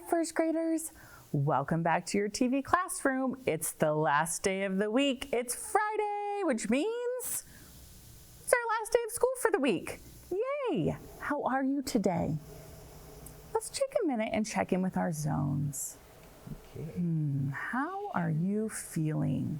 first graders. Welcome back to your TV classroom. It's the last day of the week. It's Friday, which means it's our last day of school for the week. Yay! How are you today? Let's take a minute and check in with our zones. Okay. How are you feeling?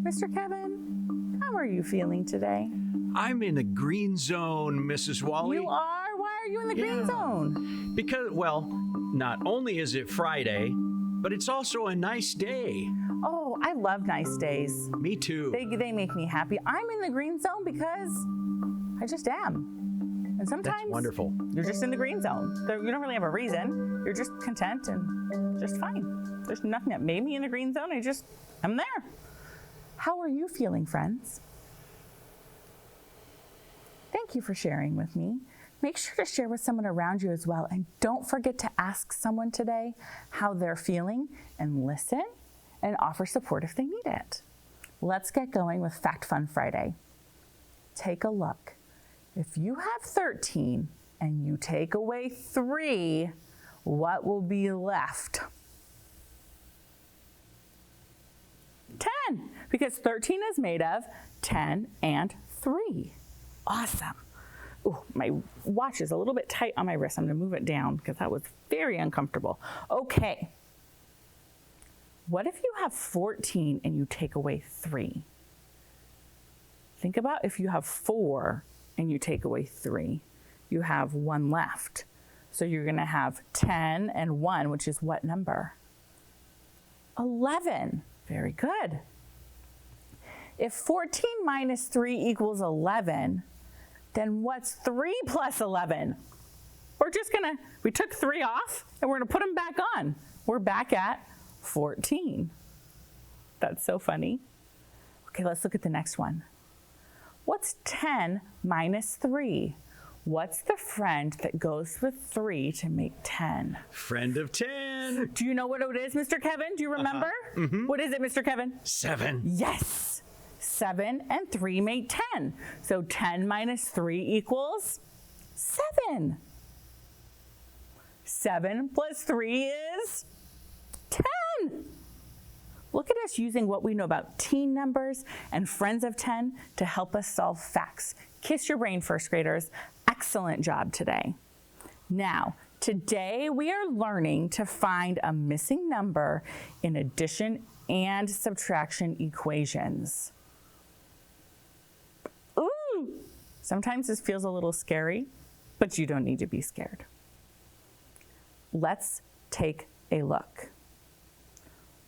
Mr. Kevin, how are you feeling today? I'm in the green zone, Mrs. Wally. You are? Why are you in the green zone? Because, well, not only is it Friday, but it's also a nice day. Oh, I love nice days. Me too. They make me happy. I'm in the green zone because I just am. And sometimes That's wonderful. You're just in the green zone. You don't really have a reason. You're just content and just fine. There's nothing that made me in the green zone. I'm there. How are you feeling, friends? Thank you for sharing with me. Make sure to share with someone around you as well. And don't forget to ask someone today how they're feeling and listen and offer support if they need it. Let's get going with Fact Fun Friday. Take a look. If you have 13 and you take away 3, what will be left? 10, because 13 is made of 10 and 3. Awesome. Ooh, my watch is a little bit tight on my wrist. I'm going to move it down because that was very uncomfortable. Okay. What if you have 14 and you take away 3? Think about if you have 4 and you take away 3. You have 1 left. So you're going to have 10 and 1, which is what number? 11. Very good. If 14 minus 3 equals 11, then what's 3 plus 11? We took 3 off and we're gonna put them back on. We're back at 14. That's so funny. Okay, let's look at the next one. What's 10 minus 3? What's the friend that goes with 3 to make 10? Friend of 10. Do you know what it is, Mr. Kevin? Do you remember? What is it, Mr. Kevin? 7. Yes. 7 and 3 make 10. So 10 minus 3 equals 7. 7 plus 3 is 10. Look at us using what we know about teen numbers and friends of 10 to help us solve facts. Kiss your brain, first graders. Excellent job today. Now, today we are learning to find a missing number in addition and subtraction equations. Ooh! Sometimes this feels a little scary, but you don't need to be scared. Let's take a look.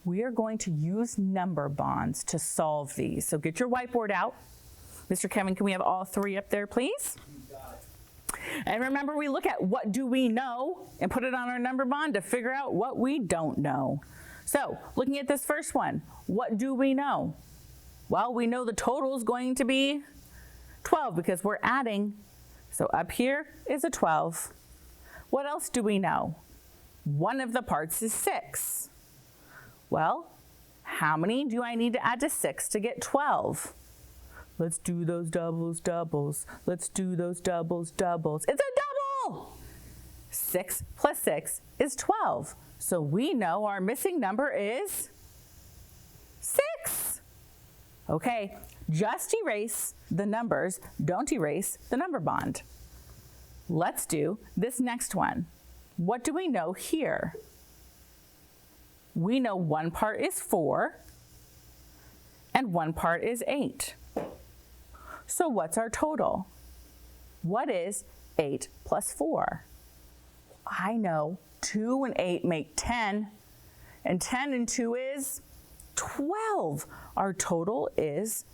We are going to use number bonds to solve these. So get your whiteboard out. Mr. Kevin, can we have all 3 up there, please? And remember, we look at what do we know and put it on our number bond to figure out what we don't know. So looking at this first one, what do we know? Well, we know the total is going to be 12 because we're adding. So up here is a 12. What else do we know? One of the parts is 6. Well, how many do I need to add to 6 to get 12? Let's do those doubles. Let's do those doubles. It's a double! 6 plus 6 is 12. So we know our missing number is 6. Okay, just erase the numbers. Don't erase the number bond. Let's do this next one. What do we know here? We know one part is 4 and one part is 8. So what's our total? What is 8 plus 4? I know 2 and 8 make 10, and 10 and 2 is 12. Our total is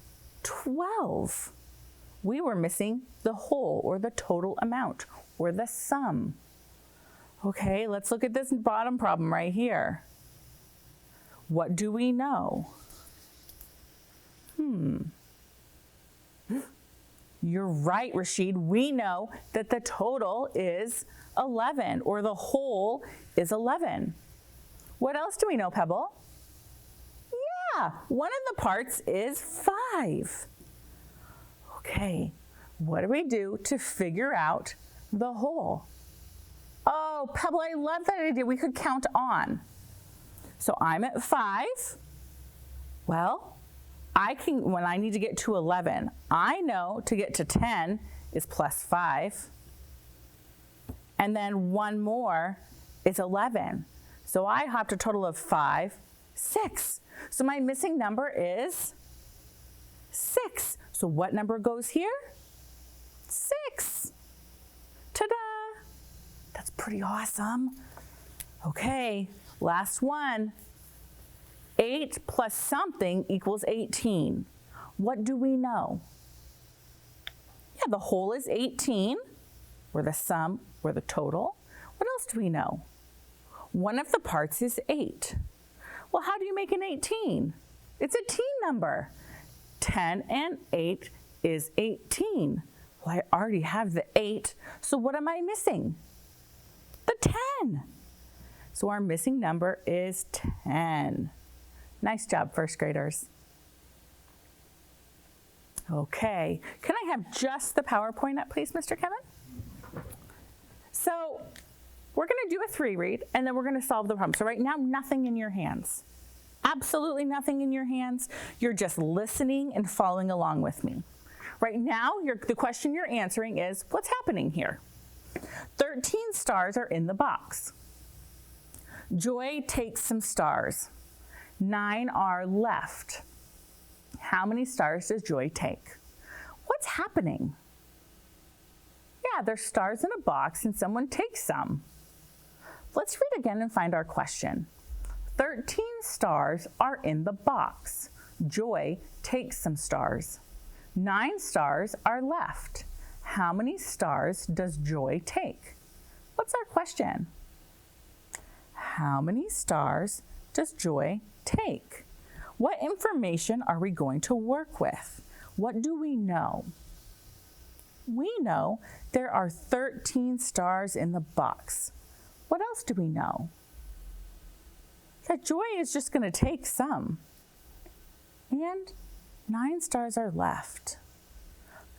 12. We were missing the whole or the total amount or the sum. Okay, let's look at this bottom problem right here. What do we know? You're right, Rashid. We know that the total is 11, or the whole is 11. What else do we know, Pebble? Yeah, one of the parts is 5. Okay, what do we do to figure out the whole? Oh, Pebble, I love that idea. We could count on. So I'm at 5. Well, when I need to get to 11, I know to get to 10 is plus 5. And then one more is 11. So I hopped a total of 5, 6. So my missing number is 6. So what number goes here? 6. Ta-da! That's pretty awesome. Okay, last one. 8 plus something equals 18. What do we know? Yeah, the whole is 18. We're the sum, we're the total. What else do we know? One of the parts is 8. Well, how do you make an 18? It's a teen number. 10 and 8 is 18. Well, I already have the 8, so what am I missing? The 10. So our missing number is 10. Nice job, first graders. Okay, can I have just the PowerPoint up, please, Mr. Kevin? So we're going to do a 3 read, and then we're going to solve the problem. So right now, nothing in your hands. Absolutely nothing in your hands. You're just listening and following along with me. Right now, the question you're answering is, what's happening here? 13 stars are in the box. Joy takes some stars. 9 are left. How many stars does Joy take? What's happening? Yeah, there's stars in a box and someone takes some. Let's read again and find our question. 13 stars are in the box. Joy takes some stars. 9 stars are left. How many stars does Joy take? What's our question? How many stars does Joy take? What information are we going to work with? What do we know? We know there are 13 stars in the box. What else do we know? That Joy is just going to take some. And 9 stars are left.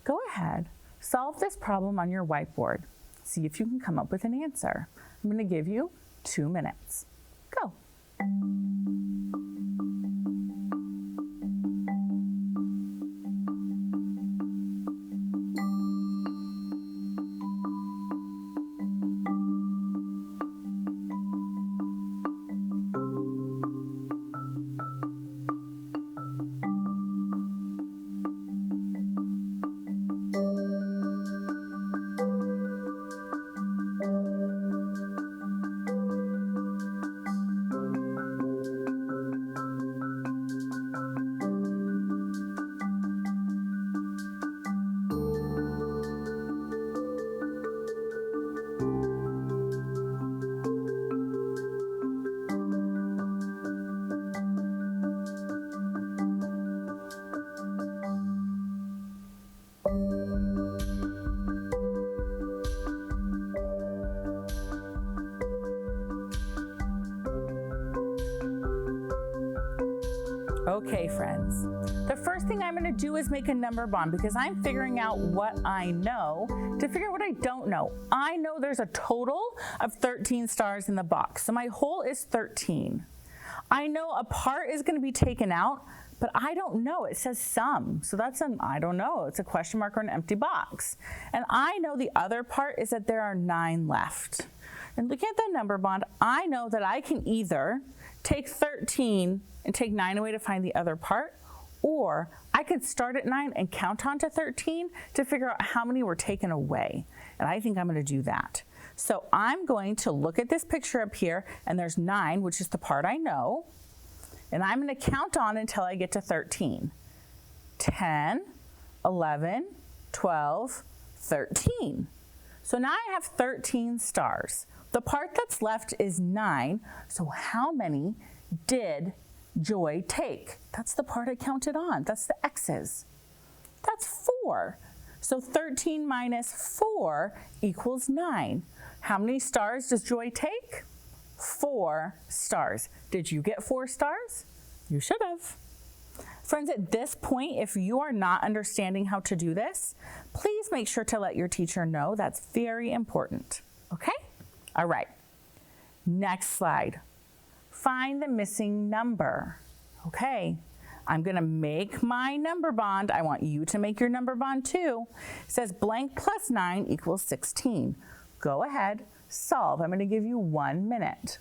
Go ahead, solve this problem on your whiteboard. See if you can come up with an answer. I'm going to give you 2 minutes. Go. Okay, friends, the first thing I'm going to do is make a number bond because I'm figuring out what I know to figure out what I don't know. I know there's a total of 13 stars in the box, so my whole is 13. I know a part is going to be taken out, but I don't know. It says some, so that's an I don't know. It's a question mark or an empty box. And I know the other part is that there are 9 left. And looking at the number bond, I know that I can either take 13 and take 9 away to find the other part, or I could start at 9 and count on to 13 to figure out how many were taken away. And I think I'm going to do that. So I'm going to look at this picture up here, and there's 9, which is the part I know, and I'm going to count on until I get to 13. 10, 11, 12, 13. So now I have 13 stars. The part that's left is 9, so how many did Joy take? That's the part I counted on. That's the X's. That's 4. So 13 minus 4 equals 9. How many stars does Joy take? 4 stars. Did you get 4 stars? You should have. Friends, at this point, if you are not understanding how to do this, please make sure to let your teacher know. That's very important. Okay? All right, next slide. Find the missing number. Okay, I'm gonna make my number bond. I want you to make your number bond too. It says blank plus 9 equals 16. Go ahead, solve. I'm gonna give you 1 minute.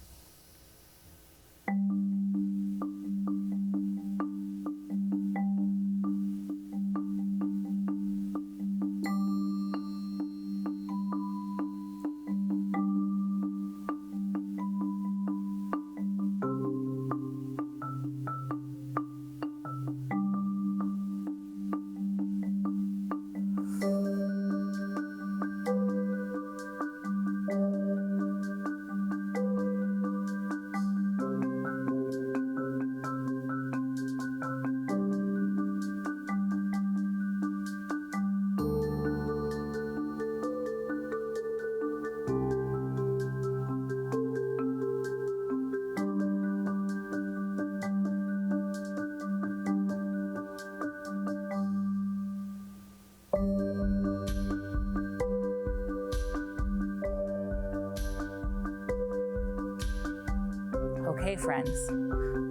Okay, friends,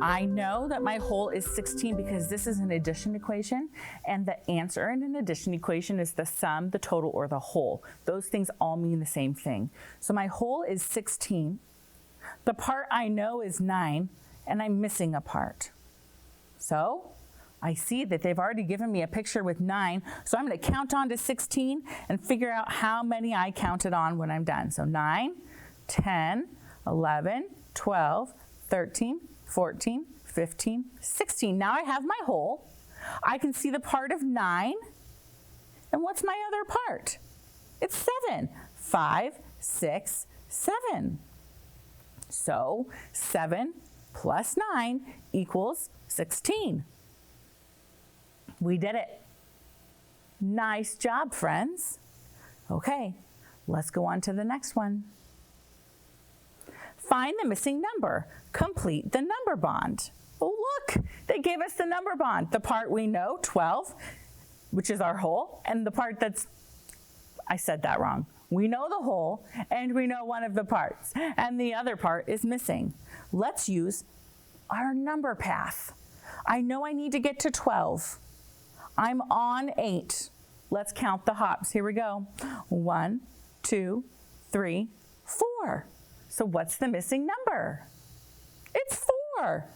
I know that my whole is 16 because this is an addition equation, and the answer in an addition equation is the sum, the total, or the whole. Those things all mean the same thing. So my whole is 16. The part I know is 9, and I'm missing a part. So I see that they've already given me a picture with 9, so I'm going to count on to 16 and figure out how many I counted on when I'm done. So 9, 10, 11, 12, 13, 14, 15, 16. Now I have my whole. I can see the part of 9. And what's my other part? It's 7. 5, 6, 7. So 7 plus 9 equals 16. We did it. Nice job, friends. Okay, let's go on to the next one. Find the missing number. Complete the number bond. Oh, look, they gave us the number bond. The part we know, 12, which is our whole, and the part that's, I said that wrong. We know the whole, and we know one of the parts, and the other part is missing. Let's use our number path. I know I need to get to 12. I'm on 8. Let's count the hops. Here we go. 1, 2, 3, 4. So what's the missing number? It's 4.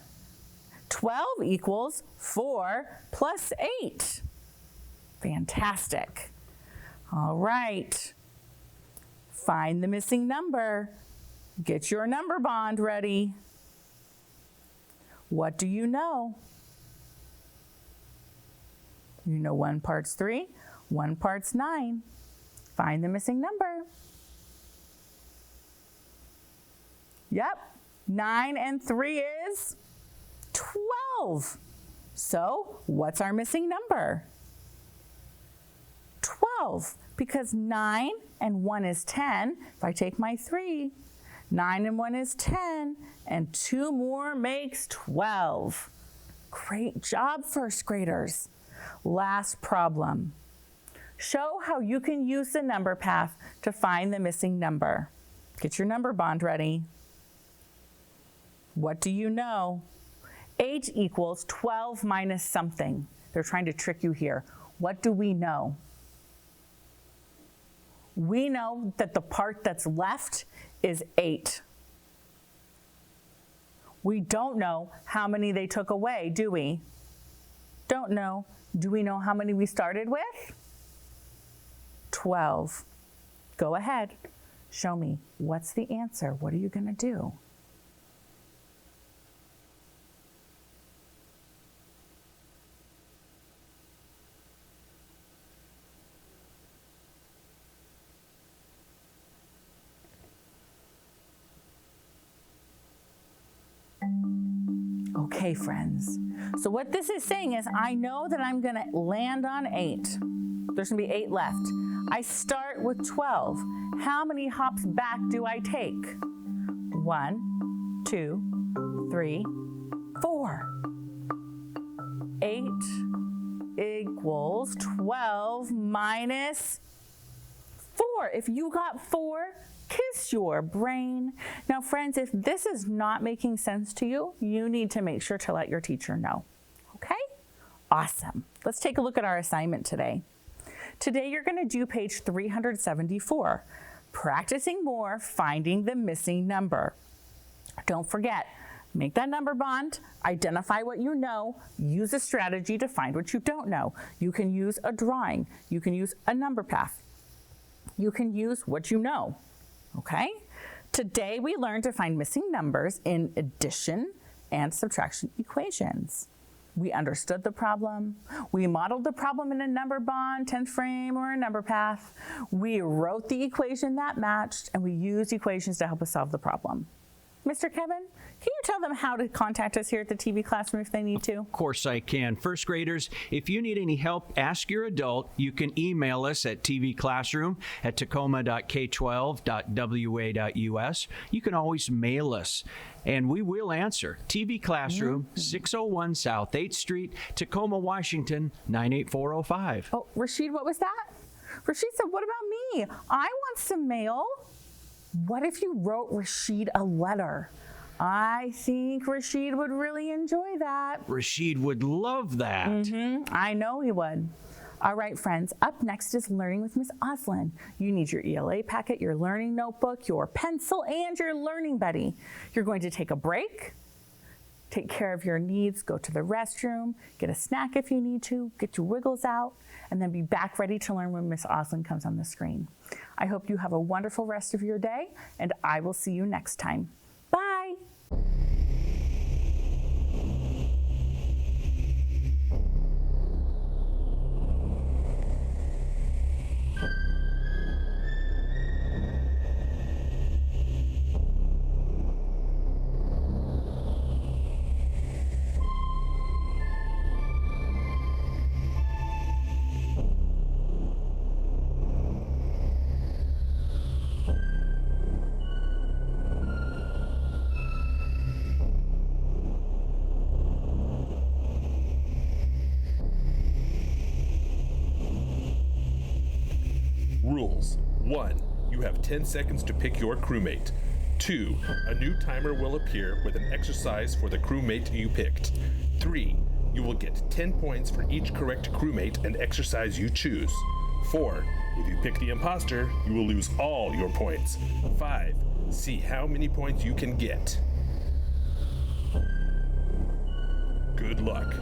12 equals 4 plus 8. Fantastic. All right. Find the missing number. Get your number bond ready. What do you know? You know one part's 3, one part's 9. Find the missing number. Yep, 9 and 3 is 12. So what's our missing number? 12, because 9 and 1 is 10. If I take my 3, 9 and 1 is 10, and 2 more makes 12. Great job, first graders. Last problem. Show how you can use the number path to find the missing number. Get your number bond ready. What do you know? 8 equals 12 minus something. They're trying to trick you here. What do we know? We know that the part that's left is 8. We don't know how many they took away, do we? Don't know. Do we know how many we started with? 12. Go ahead. Show me. What's the answer? What are you going to do? Okay, friends. So what this is saying is I know that I'm going to land on 8. There's going to be 8 left. I start with 12. How many hops back do I take? 1, 2, 3, 4. 8 equals 12 minus 4. If you got 4, kiss your brain. Now, friends, if this is not making sense to you, you need to make sure to let your teacher know. Okay? Awesome. Let's take a look at our assignment today. Today, you're going to do page 374, practicing more, finding the missing number. Don't forget, make that number bond, identify what you know, use a strategy to find what you don't know. You can use a drawing, you can use a number path, you can use what you know, okay? Today we learned to find missing numbers in addition and subtraction equations. We understood the problem, we modeled the problem in a number bond, 10th frame, or a number path. We wrote the equation that matched, and we used equations to help us solve the problem. Mr. Kevin, can you tell them how to contact us here at the TV Classroom if they need to? Of course I can. First graders, if you need any help, ask your adult. You can email us at tvclassroom@tacoma.k12.wa.us. You can always mail us, and we will answer. TV Classroom, 601 South 8th Street, Tacoma, Washington, 98405. Oh, Rashid, what was that? Rashid said, what about me? I want some mail. What if you wrote Rashid a letter? I think Rashid would really enjoy that. Rashid would love that. I know he would. All right, friends, up next is Learning with Miss Oslin. You need your ELA packet, your learning notebook, your pencil, and your learning buddy. You're going to take a break, take care of your needs, go to the restroom, get a snack if you need to, get your wiggles out, and then be back ready to learn when Miss Oslin comes on the screen. I hope you have a wonderful rest of your day, and I will see you next time. Bye. Rules. 1. You have 10 seconds to pick your crewmate. 2. A new timer will appear with an exercise for the crewmate you picked. 3. You will get 10 points for each correct crewmate and exercise you choose. 4. If you pick the imposter, you will lose all your points. 5. See how many points you can get. Good luck.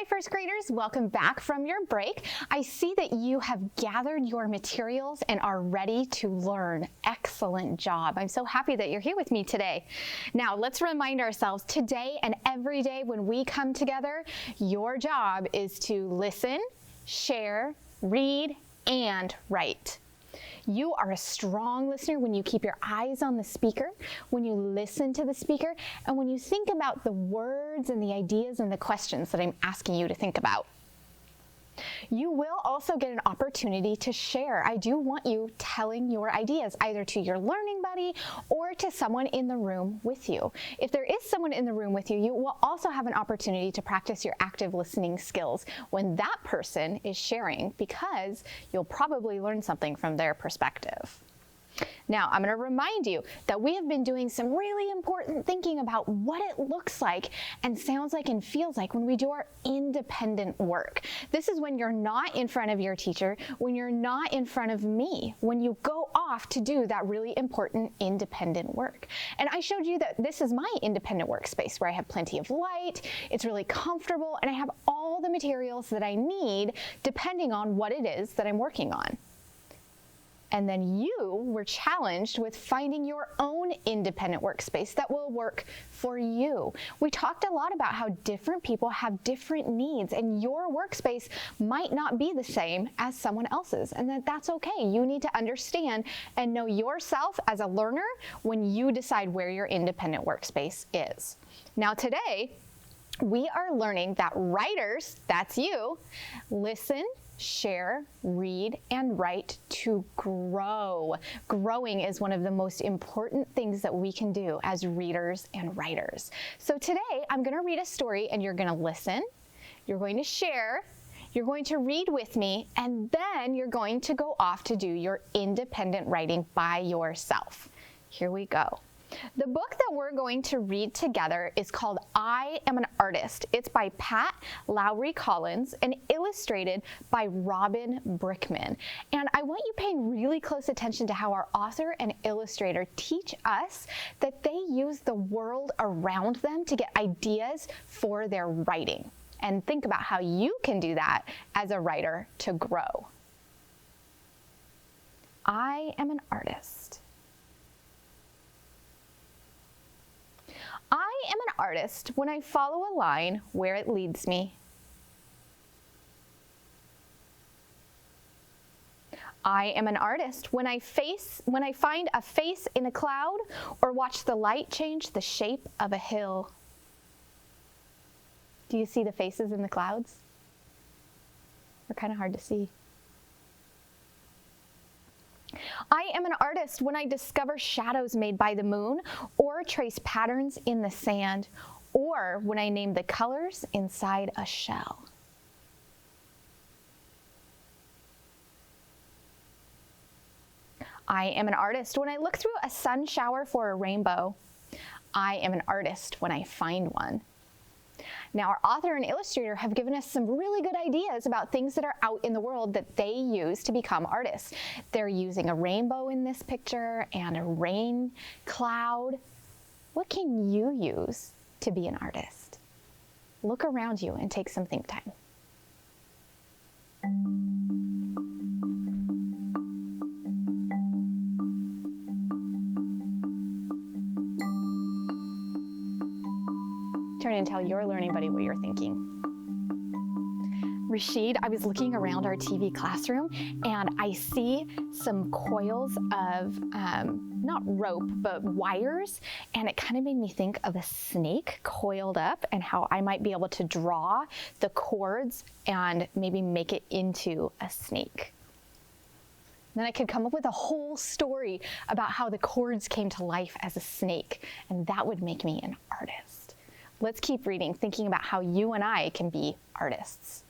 Hi, first graders, welcome back from your break. I see that you have gathered your materials and are ready to learn. Excellent job. I'm so happy that you're here with me today. Now, let's remind ourselves today and every day when we come together, your job is to listen, share, read, and write. You are a strong listener when you keep your eyes on the speaker, when you listen to the speaker, and when you think about the words and the ideas and the questions that I'm asking you to think about. You will also get an opportunity to share. I do want you telling your ideas either to your learning buddy or to someone in the room with you. If there is someone in the room with you, you will also have an opportunity to practice your active listening skills when that person is sharing, because you'll probably learn something from their perspective. Now, I'm going to remind you that we have been doing some really important thinking about what it looks like and sounds like and feels like when we do our independent work. This is when you're not in front of your teacher, when you're not in front of me, when you go off to do that really important independent work. And I showed you that this is my independent workspace where I have plenty of light, it's really comfortable, and I have all the materials that I need depending on what it is that I'm working on. And then you were challenged with finding your own independent workspace that will work for you. We talked a lot about how different people have different needs, and your workspace might not be the same as someone else's, and that's okay. You need to understand and know yourself as a learner when you decide where your independent workspace is. Now today, we are learning that writers, that's you, listen, share, read, and write to grow. Growing is one of the most important things that we can do as readers and writers. So today, I'm going to read a story, and you're going to listen, you're going to share, you're going to read with me, and then you're going to go off to do your independent writing by yourself. Here we go. The book that we're going to read together is called I Am an Artist. It's by Pat Lowry Collins and illustrated by Robin Brickman. And I want you paying really close attention to how our author and illustrator teach us that they use the world around them to get ideas for their writing. And think about how you can do that as a writer to grow. I am an artist. I am an artist when I follow a line where it leads me. I am an artist when I find a face in a cloud or watch the light change the shape of a hill. Do you see the faces in the clouds? They're kind of hard to see. I am an artist when I discover shadows made by the moon, or trace patterns in the sand, or when I name the colors inside a shell. I am an artist when I look through a sun shower for a rainbow. I am an artist when I find one. Now, our author and illustrator have given us some really good ideas about things that are out in the world that they use to become artists. They're using a rainbow in this picture and a rain cloud. What can you use to be an artist? Look around you and take some think time. Turn and tell your learning buddy what you're thinking. Rashid, I was looking around our TV classroom and I see some coils of, not rope, but wires, and it kind of made me think of a snake coiled up and how I might be able to draw the cords and maybe make it into a snake. Then I could come up with a whole story about how the cords came to life as a snake, and that would make me an artist. Let's keep reading, thinking about how you and I can be artists.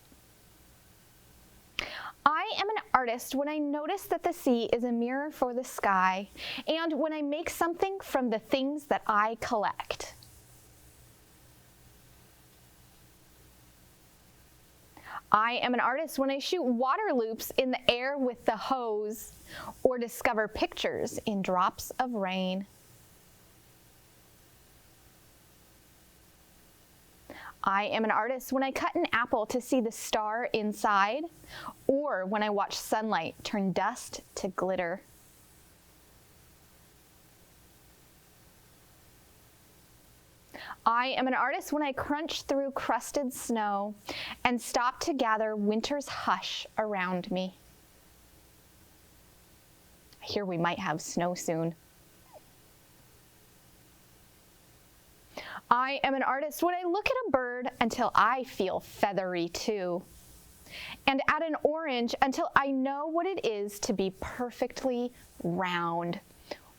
I am an artist when I notice that the sea is a mirror for the sky, and when I make something from the things that I collect. I am an artist when I shoot water loops in the air with the hose, or discover pictures in drops of rain. I am an artist when I cut an apple to see the star inside, or when I watch sunlight turn dust to glitter. I am an artist when I crunch through crusted snow and stop to gather winter's hush around me. I hear we might have snow soon. I am an artist when I look at a bird until I feel feathery too. And at an orange until I know what it is to be perfectly round.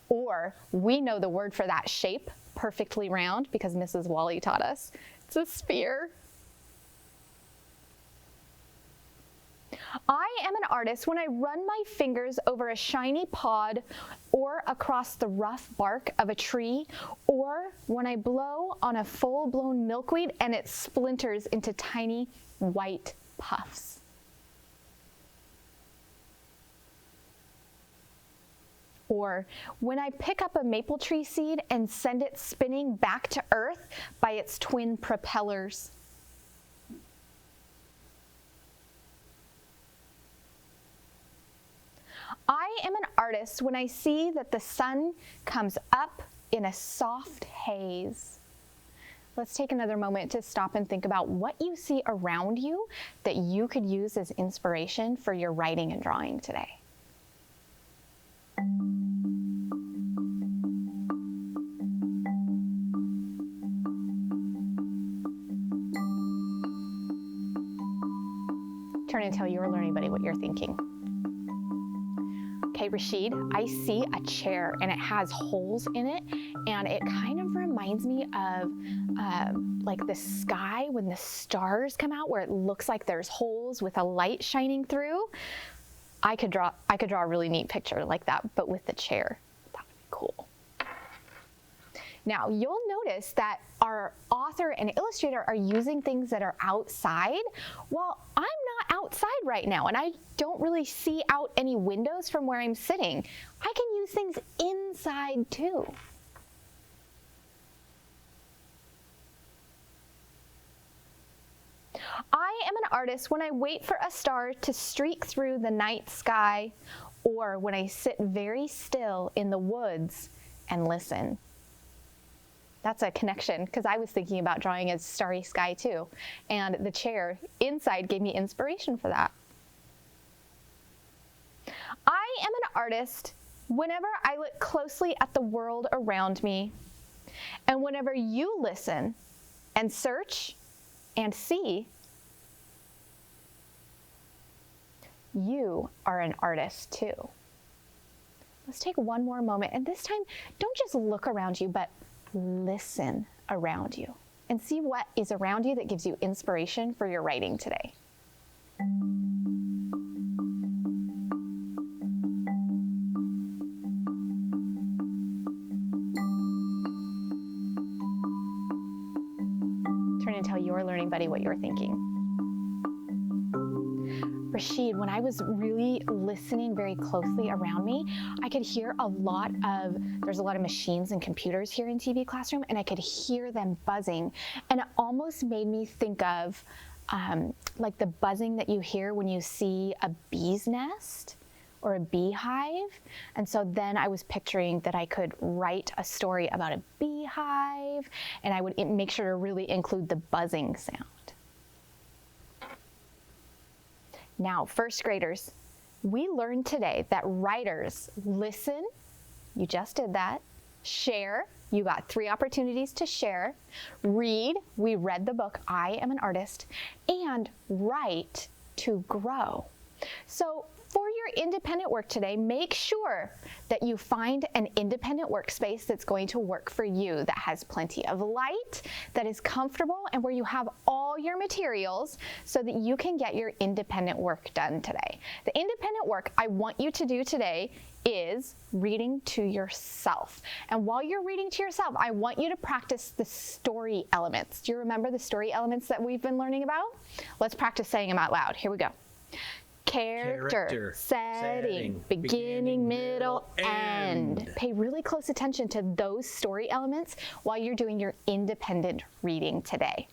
Or we know the word for that shape, perfectly round, because Mrs. Wally taught us. It's a sphere. I am an artist when I run my fingers over a shiny pod or across the rough bark of a tree, or when I blow on a full-blown milkweed and it splinters into tiny white puffs. Or when I pick up a maple tree seed and send it spinning back to earth by its twin propellers. I am an artist when I see that the sun comes up in a soft haze. Let's take another moment to stop and think about what you see around you that you could use as inspiration for your writing and drawing today. Turn and tell your learning buddy what you're thinking. Okay, Rashid, I see a chair and it has holes in it, and it kind of reminds me of like the sky when the stars come out, where it looks like there's holes with a light shining through. I could draw a really neat picture like that, but with the chair. That would be cool. Now, you'll notice that our author and illustrator are using things that are outside. Well, I'm not outside right now, and I don't really see out any windows from where I'm sitting. I can use things inside too. I am an artist when I wait for a star to streak through the night sky, or when I sit very still in the woods and listen. That's a connection, because I was thinking about drawing a starry sky too, and the chair inside gave me inspiration for that. I am an artist whenever I look closely at the world around me, and whenever you listen and search and see, you are an artist too. Let's take one more moment, and this time, don't just look around you, but listen around you and see what is around you that gives you inspiration for your writing today. Turn and tell your learning buddy what you're thinking. Rashid, when I was really listening very closely around me, I could hear there's a lot of machines and computers here in TV Classroom, and I could hear them buzzing. And it almost made me think of like the buzzing that you hear when you see a bee's nest or a beehive. And so then I was picturing that I could write a story about a beehive, and I would make sure to really include the buzzing sound. Now, first graders, we learned today that writers listen, you just did that, share, you got 3 opportunities to share, read, we read the book, I Am an Artist, and write to grow. So for your independent work today, make sure that you find an independent workspace that's going to work for you, that has plenty of light, that is comfortable, and where you have all your materials so that you can get your independent work done today. The independent work I want you to do today is reading to yourself. And while you're reading to yourself, I want you to practice the story elements. Do you remember the story elements that we've been learning about? Let's practice saying them out loud. Here we go. Character, setting, beginning, middle, end. Pay really close attention to those story elements while you're doing your independent reading today.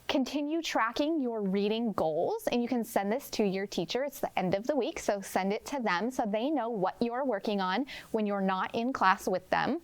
Continue tracking your reading goals, and you can send this to your teacher. It's the end of the week, so send it to them so they know what you're working on when you're not in class with them.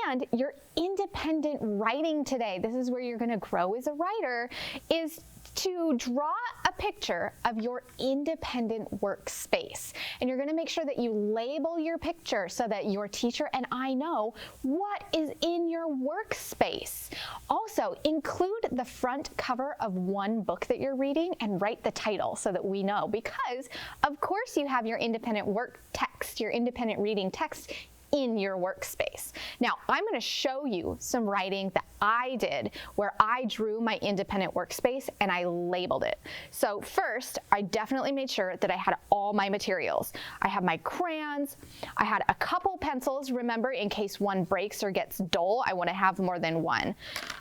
And your independent writing today, this is where you're going to grow as a writer, is to draw a picture of your independent workspace. And you're going to make sure that you label your picture so that your teacher and I know what is in your workspace. Also, include the front cover of one book that you're reading and write the title so that we know, because of course you have your independent work text, your independent reading text in your workspace. Now, I'm going to show you some writing that I did where I drew my independent workspace and I labeled it. So first, I definitely made sure that I had all my materials. I have my crayons, I had a couple pencils, remember, in case one breaks or gets dull, I want to have more than one.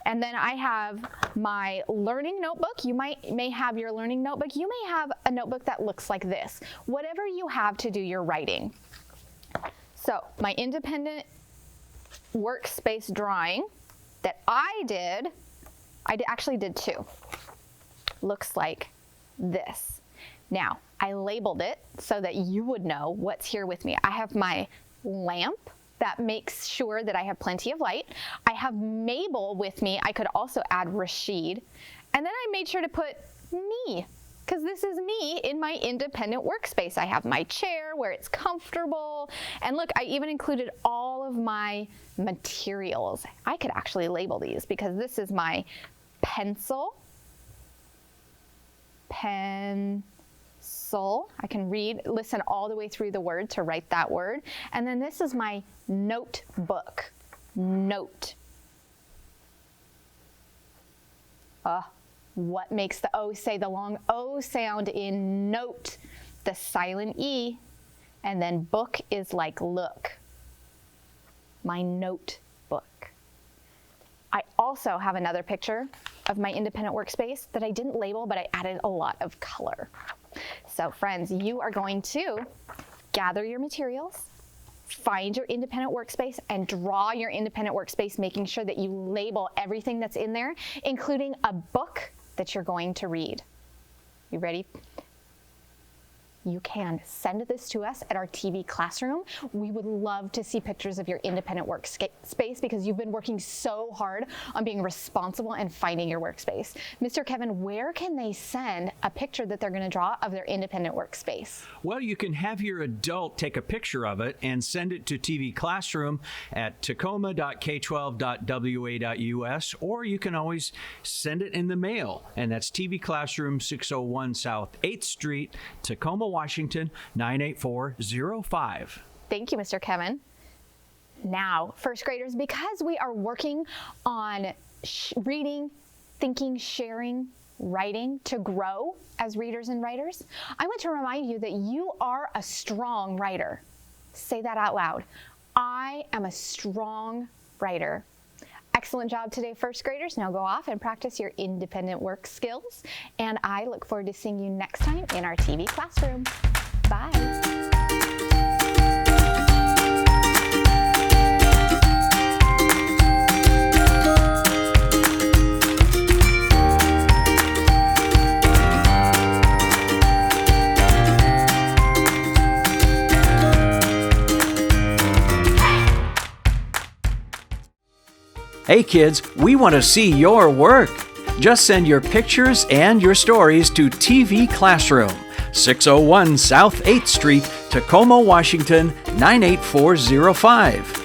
And then I have my learning notebook. You may have your learning notebook. You may have a notebook that looks like this. Whatever you have to do your writing. So my independent workspace drawing that I actually did two. Looks like this. Now, I labeled it so that you would know what's here with me. I have my lamp that makes sure that I have plenty of light. I have Mabel with me. I could also add Rashid. And then I made sure to put me, because this is me in my independent workspace. I have my chair where it's comfortable. And look, I even included all of my materials. I could actually label these because this is my pencil. I can listen all the way through the word to write that word. And then this is my notebook. Note. What makes the O say the long O sound in note? The silent E. And then book is like look. My notebook. I also have another picture of my independent workspace that I didn't label, but I added a lot of color. So friends, you are going to gather your materials, find your independent workspace, and draw your independent workspace, making sure that you label everything that's in there, including a book that you're going to read. You ready? You can send this to us at our TV classroom. We would love to see pictures of your independent workspace because you've been working so hard on being responsible and finding your workspace. Mr. Kevin, where can they send a picture that they're going to draw of their independent workspace? Well, you can have your adult take a picture of it and send it to TV Classroom at tacoma.k12.wa.us, or you can always send it in the mail, and that's TV Classroom, 601 South 8th Street, Tacoma, Washington, 98405. Thank you, Mr. Kevin. Now, first graders, because we are working on reading, thinking, sharing, writing to grow as readers and writers, I want to remind you that you are a strong writer. Say that out loud. I am a strong writer. Excellent job today, first graders. Now go off and practice your independent work skills. And I look forward to seeing you next time in our TV classroom. Bye. Hey kids, we want to see your work. Just send your pictures and your stories to TV Classroom, 601 South 8th Street, Tacoma, Washington, 98405.